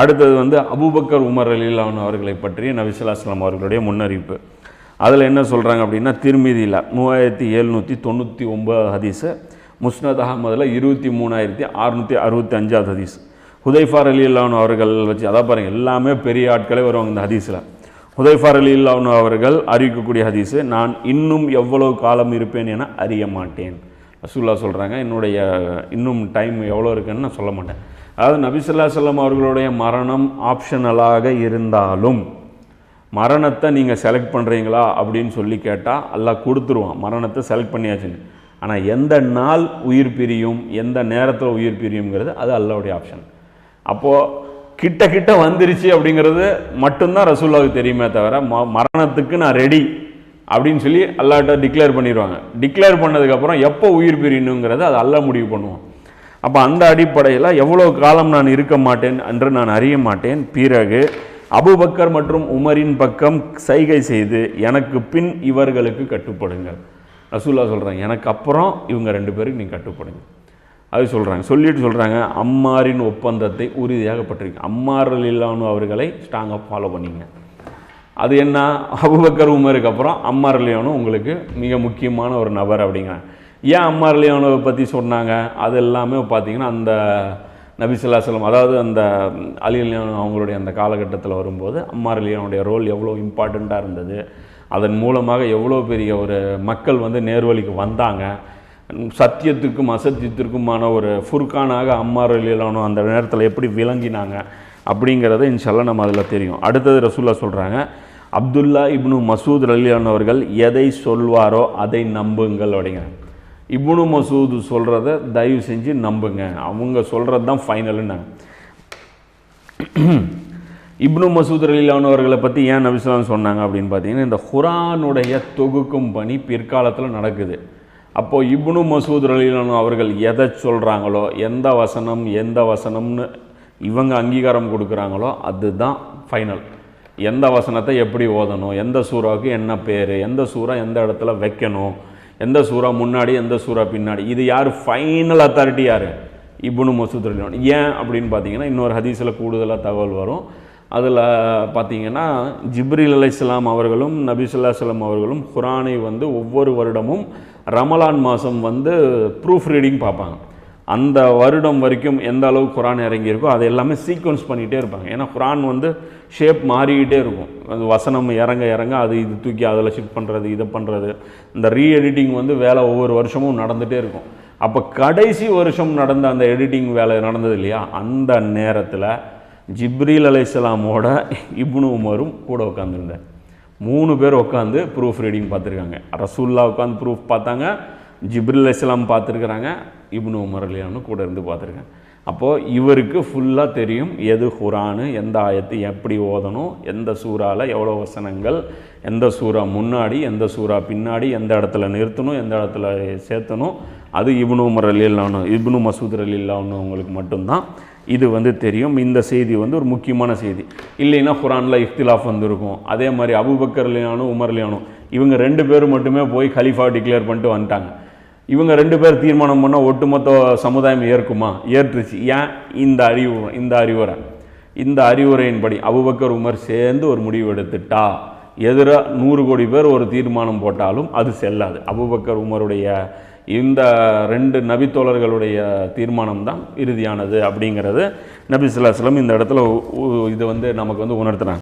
அடுத்தது வந்து Abu Bakr Umar ரலியல்லாஹு அவர்களை பற்றிய நபி ஸல்லல்லாஹு அலைஹி வஸல்லம் அவர்களுடைய முன்னறிவிப்பு. அதில் என்ன சொல்கிறாங்க அப்படின்னா, திர்மிதியில் 3799 ஹதீஸு, முஸ்னத் அஹமதில் 23665 ஹதீஸ். ஹுதைஃபா ரலியல்லாஹு அவர்கள் வச்சு, அதான் பாருங்கள், எல்லாமே பெரிய ஆட்களே வருவாங்க இந்த ஹதீஸில். ஹுதைஃபா ரலியல்லாஹு அவர்கள் அறிவிக்கக்கூடிய ஹதீஸு, நான் இன்னும் எவ்வளவு காலம் இருப்பேன் என அறிய மாட்டேன். ரசூலுல்லாஹ் சொல்கிறாங்க, என்னுடைய இன்னும் டைம் எவ்வளோ இருக்குன்னு நான் சொல்ல மாட்டேன். அதாவது நபி ஸல்லல்லாஹு அலைஹி வஸல்லம் அவர்களுடைய மரணம் ஆப்ஷனலாக இருந்தாலும், மரணத்தை நீங்கள் செலக்ட் பண்ணுறீங்களா அப்படின்னு சொல்லி கேட்டால் அல்லாஹ் கொடுத்துருவான், மரணத்தை செலக்ட் பண்ணியாச்சுன்னு. ஆனால் எந்த நாள் உயிர் பிரியும், எந்த நேரத்தில் உயிர் பிரியுங்கிறது அது அல்லாஹ்வுடைய ஆப்ஷன். அப்போது கிட்ட கிட்ட வந்துருச்சு அப்படிங்கிறது மட்டும்தான் ரசூலுல்லாஹ்வுக்கு தெரியுமே தவிர, மரணத்துக்கு நான் ரெடி அப்படின்னு சொல்லி அல்லாஹ்ட்ட டிக்ளேர் பண்ணிடுவாங்க. டிக்ளேர் பண்ணதுக்கப்புறம் எப்போ உயிர் பிரியணுங்கிறது அது அல்லாஹ் முடிவு பண்ணுவோம். அப்போ அந்த அடிப்படையில் எவ்வளோ காலம் நான் இருக்க மாட்டேன் என்று நான் அறிய மாட்டேன். பிறகு அபூபக்கர் மற்றும் உமரின் பக்கம் சைகை செய்து எனக்கு பின் இவர்களுக்கு கட்டுப்படுங்கள். ரசூலுல்லாஹ் சொல்கிறாங்க, எனக்கு அப்புறம் இவங்க 2 பேருக்கு நீங்கள் கட்டுப்படுங்க. அது சொல்கிறாங்க. சொல்லிட்டு சொல்கிறாங்க, அம்மாரின் ஒப்பந்தத்தை உறுதியாக பற்றிருக்கு. அம்மார் ரலியல்லாஹு அவர்களை ஸ்ட்ராங்காக ஃபாலோ பண்ணிங்க. அது என்ன, அபூபக்கர் உமருக்கு அப்புறம் அம்மார் ரலியல்லாஹு உங்களுக்கு மிக முக்கியமான ஒரு நபர் அப்படிங்கிறாங்க. ஏன் அம்மார் ரலியல்லாஹுவை பற்றி சொன்னாங்க? அது எல்லாமே பார்த்தீங்கன்னா அந்த நபி ஸல்லல்லாஹு அலைஹி வஸல்லம், அதாவது அந்த அலி ரலியல்லாஹு அவங்களுடைய அந்த காலகட்டத்தில் வரும்போது அம்மார் ரலியல்லாஹுடைய ரோல் எவ்வளோ இம்பார்ட்டண்ட்டாக இருந்தது, அதன் மூலமாக எவ்வளோ பெரிய ஒரு மக்கள் வந்து நேர்வழிக்கு வந்தாங்க, சத்தியத்துக்கும் அசத்தியத்திற்குமான ஒரு ஃபுர்கானாக அம்மார் ரலியல்லாஹு அந்த நேரத்தில் எப்படி விளங்கினாங்க அப்படிங்கிறத இன்ஷால்லா நம்ம அதில் தெரியும். அடுத்தது ரசூலுல்லாஹ் சொல்கிறாங்க, அப்துல்லா இப்னு மசூத் ரலியல்லாஹு அவர்கள் எதை சொல்வாரோ அதை நம்புங்கள் அப்படிங்கிறாங்க. இப்னு மசூத் சொல்கிறத தயவு செஞ்சு நம்புங்க, அவங்க சொல்கிறது தான் ஃபைனலுன்னாங்க. இப்னு மசூத் ரலியல்லாஹு அவர்களை பற்றி ஏன் நபி ஸல்லல்லாஹு அலைஹி சொன்னாங்க அப்படின்னு பார்த்தீங்கன்னா, இந்த குர்ஆனுடைய தொகுக்கும் பணி பிற்காலத்தில் நடக்குது. அப்போது இப்னு மசூத் ரலியல்லாஹு அவர்கள் எதை சொல்கிறாங்களோ, எந்த வசனம்னு இவங்க அங்கீகாரம் கொடுக்குறாங்களோ அதுதான் ஃபைனல். எந்த வசனத்தை எப்படி ஓதணும், எந்த சூறாவுக்கு என்ன பேர், எந்த சூறா எந்த இடத்துல வைக்கணும், எந்த சூறா முன்னாடி எந்த சூறா பின்னாடி, இது யார் ஃபைனல் அத்தாரிட்டி? யார்? இப்னு மசூத் ரலியல்லாஹு. ஏன் அப்படின்னு பார்த்தீங்கன்னா, இன்னொரு ஹதீஸில் கூடுதலாக தகவல் வரும். அதில் பார்த்தீங்கன்னா, ஜிப்ரீல் அலைஹிஸ்ஸலாம் அவர்களும் நபி ஸல்லல்லாஹு அலைஹி வஸல்லம் அவர்களும் குர்ஆனை வந்து ஒவ்வொரு வருடமும் ரமலான் மாதம் வந்து ப்ரூஃப் ரீடிங் பார்ப்பாங்க. அந்த வருடம் வரைக்கும் எந்த அளவுக்கு குர்ஆன் இறங்கியிருக்கோ அதை எல்லாமே சீக்வன்ஸ் பண்ணிகிட்டே இருப்பாங்க. ஏன்னா குர்ஆன் வந்து ஷேப் மாறிக்கிட்டே இருக்கும். அது வசனம் இறங்க இறங்க அது இது தூக்கி அதில் ஷிஃப்ட் பண்ணுறது, இதை பண்ணுறது, இந்த ரீஎடிட்டிங் வந்து வேலை ஒவ்வொரு வருஷமும் நடந்துகிட்டே இருக்கும். அப்போ கடைசி வருஷம் நடந்த அந்த எடிட்டிங் வேலை நடந்தது இல்லையா, அந்த நேரத்தில் ஜிப்ரீல் அலைஹிஸ்ஸலாமோட இப்னு உமரும் கூட உட்காந்துருந்தார். 3 பேர் உட்காந்து ப்ரூஃப் ரீடிங் பார்த்துருக்காங்க. ரசூலுல்லாஹ் உட்காந்து ப்ரூஃப் பார்த்தாங்க, ஜிப்ரீல் அலைஹிஸ்ஸலாம் பார்த்துருக்குறாங்க, இப்னு உமர் ரலியல்லாஹு கூட இருந்து பார்த்துருக்காங்க. அப்போது இவருக்கு ஃபுல்லாக தெரியும் எது குர்ஆனு, எந்த ஆயத்து எப்படி ஓதணும், எந்த சூறாவில் எவ்வளோ வசனங்கள், எந்த சூறா முன்னாடி எந்த சூறா பின்னாடி, எந்த இடத்துல நிறுத்தணும், எந்த இடத்துல சேர்த்தணும். அது இப்னு உமர் ரலியல்லாஹு, இப்னு மசூத் ரலியல்லாஹு அவங்களுக்கு மட்டும்தான் இது வந்து தெரியும். இந்த செய்தி வந்து ஒரு முக்கியமான செய்தி. இல்லைன்னா குர்ஆனில் இஃப்திலாஃப் வந்துருக்கும். அதே மாதிரி அபூபக்கர் ரலியல்லாஹு உமர் ரலியல்லாஹு இவங்க 2 பேர் மட்டுமே போய் கலீஃபா டிக்ளேர் பண்ணிட்டு வந்துட்டாங்க. இவங்க 2 பேர் தீர்மானம் பண்ணால் ஒட்டுமொத்த சமுதாயம் ஏற்குமா? ஏற்றுச்சு. ஏன்? இந்த அறிவுரையின்படி அபூபக்கர் உமர் சேர்ந்து ஒரு முடிவு எடுத்துட்டா, எதிராக 100 கோடி பேர் ஒரு தீர்மானம் போட்டாலும் அது செல்லாது. அபூபக்கர் உமருடைய இந்த 2 நபித்தோழர்களுடைய தீர்மானம் தான் இறுதியானது அப்படிங்கிறது நபி ஸல்லல்லாஹு அலைஹி வஸல்லம் இந்த இடத்துல இது வந்து நமக்கு வந்து உணர்த்துறாங்க.